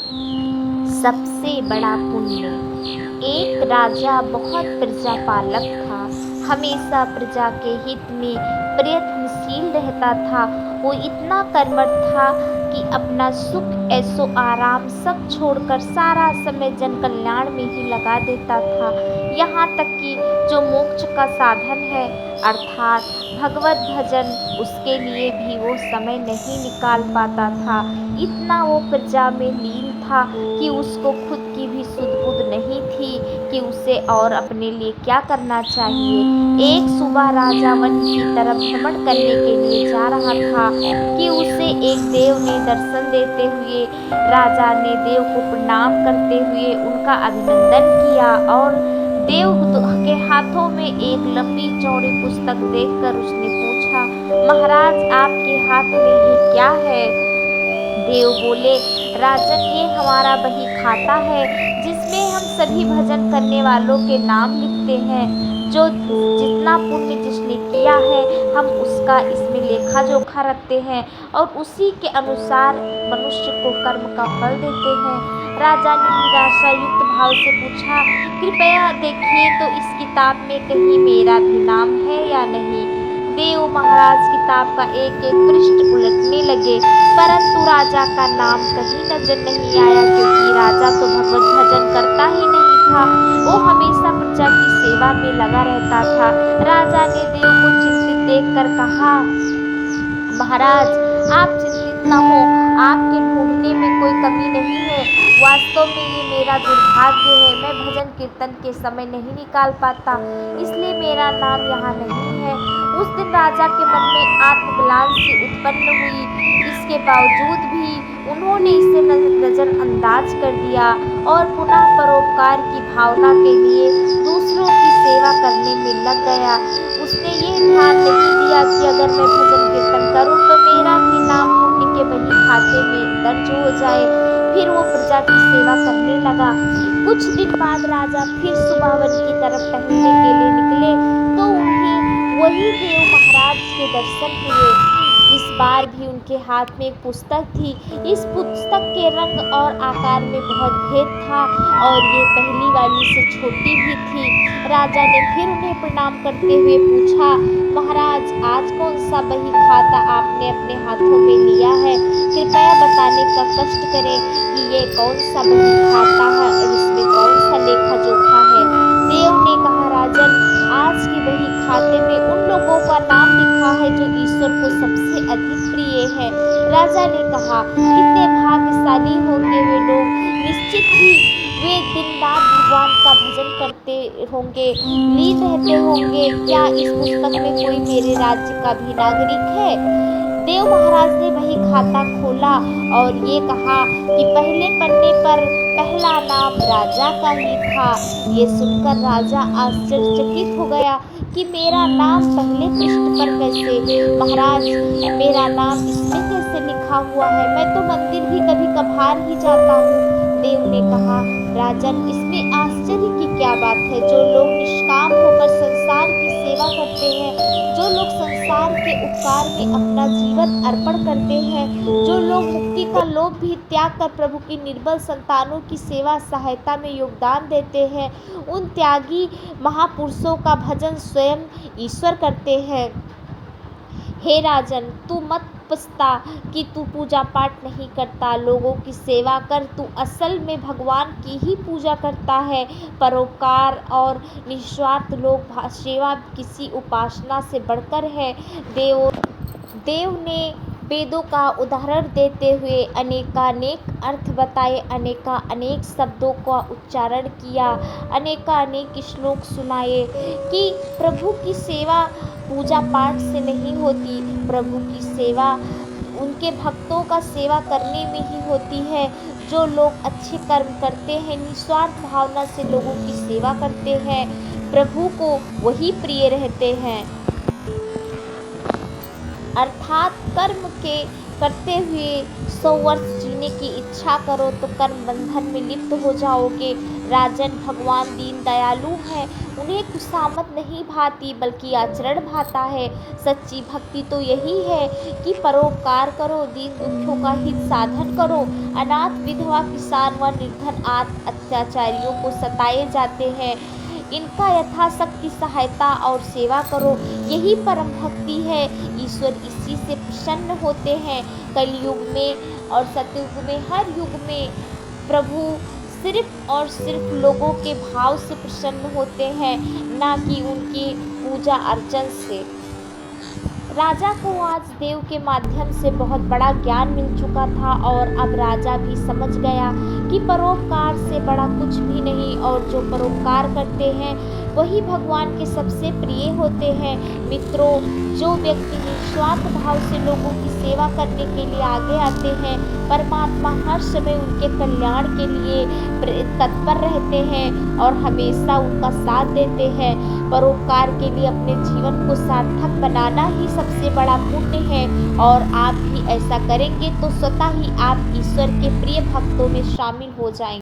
सबसे बड़ा पुण्य। एक राजा बहुत प्रजापालक था। हमेशा प्रजा के हित में प्रयत्नशील रहता था। वो इतना कर्मठ था कि अपना सुख ऐशो आराम सब छोड़कर सारा समय जन कल्याण में ही लगा देता था। यहाँ तक कि जो मोक्ष का साधन है अर्थात भगवत भजन, उसके लिए भी वो समय नहीं निकाल पाता था। इतना वो प्रजा में लीन था कि उसको खुद की भी सुध बुध नहीं थी कि उसे और अपने लिए क्या करना चाहिए। एक सुबह राजा वन की तरफ भ्रमण करने के लिए जा रहा था कि उसे एक देव ने दर्शन देते हुए राजा ने देव को प्रणाम करते हुए उनका अभिनंदन किया और देव के हाथों में एक लंबी चौड़ी पुस्तक देखकर उसने पूछा, महाराज आपके हाथ में ये क्या है? देव बोले, राजन ये हमारा बही खाता है जिसमें हम सभी भजन करने वालों के नाम लिखते हैं। जो जितना पुण्य जिसने किया है हम उसका इसमें लेखा जोखा रखते हैं और उसी के अनुसार मनुष्य को कर्म का फल देते हैं। राजा ने निराशा युक्त भाव से पूछा, कृपया देखिए तो इस किताब में कहीं मेरा भी नाम है या नहीं? देव महाराज किताब का एक एक पृष्ठ उलटने लगे, परंतु राजा का नाम कहीं नजर नहीं आया, क्योंकि राजा तो भगवत भजन करता ही नहीं था। वो हमेशा प्रजा की सेवा में लगा रहता था। राजा ने देव को चिंतित देखकर कहा, महाराज आप चिंतित न हो, आपके ढूंढने में कोई कमी नहीं है। वास्तव में ये मेरा दुर्भाग्य है, मैं भजन कीर्तन के समय नहीं निकाल पाता, इसलिए मेरा नाम यहाँ नहीं है। उस दिन राजा के मन में आत्मग्लानि उत्पन्न हुई। इसके बावजूद भी उन्होंने इसे नजरअंदाज कर दिया और पुनः परोपकार की भावना के लिए दूसरों की सेवा करने में लग गया। उसने ये ध्यान नहीं दिया कि अगर मैं भजन कीर्तन करूं तो मेरा भी नाम पुण्य के बही खाते में दर्ज हो जाए। फिर वो प्रजा की सेवा करने लगा। कुछ दिन बाद राजा फिर सुबह वन की तरफ टहलने के लिए निकले तो उन्हें वही देव महाराज के दर्शन हुए। इस बार भी उनके हाथ में एक पुस्तक थी। इस पुस्तक के रंग और आकार में बहुत भेद था और ये पहली वाली से छोटी भी थी। राजा ने फिर उन्हें प्रणाम करते हुए पूछा, महाराज आज कौन सा बही खाता आपने अपने हाथों में लिया है? कृपया बताने का कष्ट करें कि ये कौन सा बही खाता है और इसमें कौन सा लेखा जोखा है। देव ने कहा, राजन आज की बही खाते में उन लोगों का नाम लिखा है जो ईश्वर को सबसे अधिक प्रिय है। राजा ने कहा, कितने भाग्यशाली होंगे वे लोग, निश्चित ही वे दिन रात भगवान का भजन करते होंगे, लीन रहते होंगे। क्या इस पुस्तक में कोई मेरे राज्य का भी नागरिक है? देव महाराज ने वही खाता खोला और ये कहा कि पहले पन्ने पर पहला नाम राजा का ही था। ये सुनकर राजा आश्चर्यचकित हो गया कि मेरा नाम पहले पृष्ठ पर कैसे? महाराज मेरा नाम इसमें कैसे लिखा हुआ है? मैं तो मंदिर भी कभी कभार ही जाता हूँ। देव ने कहा, राजन इसमें आश्चर्य की क्या बात है? जो लोग निष्काम होकर संसार की सेवा करते हैं, जो लोग संसार के उपकार में अपना जीवन अर्पण करते हैं, जो लोग मुक्ति का लोभ भी त्याग कर प्रभु की निर्बल संतानों की सेवा सहायता में योगदान देते हैं, उन त्यागी महापुरुषों का भजन स्वयं ईश्वर करते हैं। हे राजन तू मत पछता कि तू पूजा पाठ नहीं करता, लोगों की सेवा कर, तू असल में भगवान की ही पूजा करता है। परोपकार और निस्वार्थ लोक सेवा किसी उपासना से बढ़कर है। देव ने वेदों का उदाहरण देते हुए अनेकानेक अर्थ बताए, अनेकानेक शब्दों का उच्चारण किया, अनेकानेक श्लोक सुनाए कि प्रभु की सेवा पूजा पाठ से नहीं होती, प्रभु की सेवा उनके भक्तों का सेवा करने में ही होती है। जो लोग अच्छे कर्म करते हैं, निस्वार्थ भावना से लोगों की सेवा करते हैं, प्रभु को वही प्रिय रहते हैं। अर्थात कर्म के करते हुए 100 वर्ष जीने की इच्छा करो तो कर्म बंधन में लिप्त हो जाओगे। राजन, भगवान दीन दयालु हैं, उन्हें खुशामद नहीं भाती बल्कि आचरण भाता है। सच्ची भक्ति तो यही है कि परोपकार करो, दीन दुखियों का हित साधन करो। अनाथ, विधवा, किसान व निर्धन अत्याचारियों को सताए जाते हैं, इनका यथाशक्ति सहायता और सेवा करो। यही परम भक्ति है। ईश्वर इसी से प्रसन्न होते हैं। कलयुग में और सतयुग में, हर युग में प्रभु सिर्फ और सिर्फ लोगों के भाव से प्रसन्न होते हैं, ना कि उनकी पूजा अर्चन से। राजा को आज देव के माध्यम से बहुत बड़ा ज्ञान मिल चुका था और अब राजा भी समझ गया कि परोपकार से बड़ा कुछ भी नहीं, और जो परोपकार करते हैं वही भगवान के सबसे प्रिय होते हैं। मित्रों, जो व्यक्ति निस्वार्थ भाव से लोगों की सेवा करने के लिए आगे आते हैं, परमात्मा हर समय उनके कल्याण के लिए तत्पर रहते हैं और हमेशा उनका साथ देते हैं। परोपकार के लिए अपने जीवन को सार्थक बनाना ही सबसे बड़ा पुण्य है, और आप भी ऐसा करेंगे तो स्वतः ही आप ईश्वर के प्रिय भक्तों में शामिल हो जाएंगे।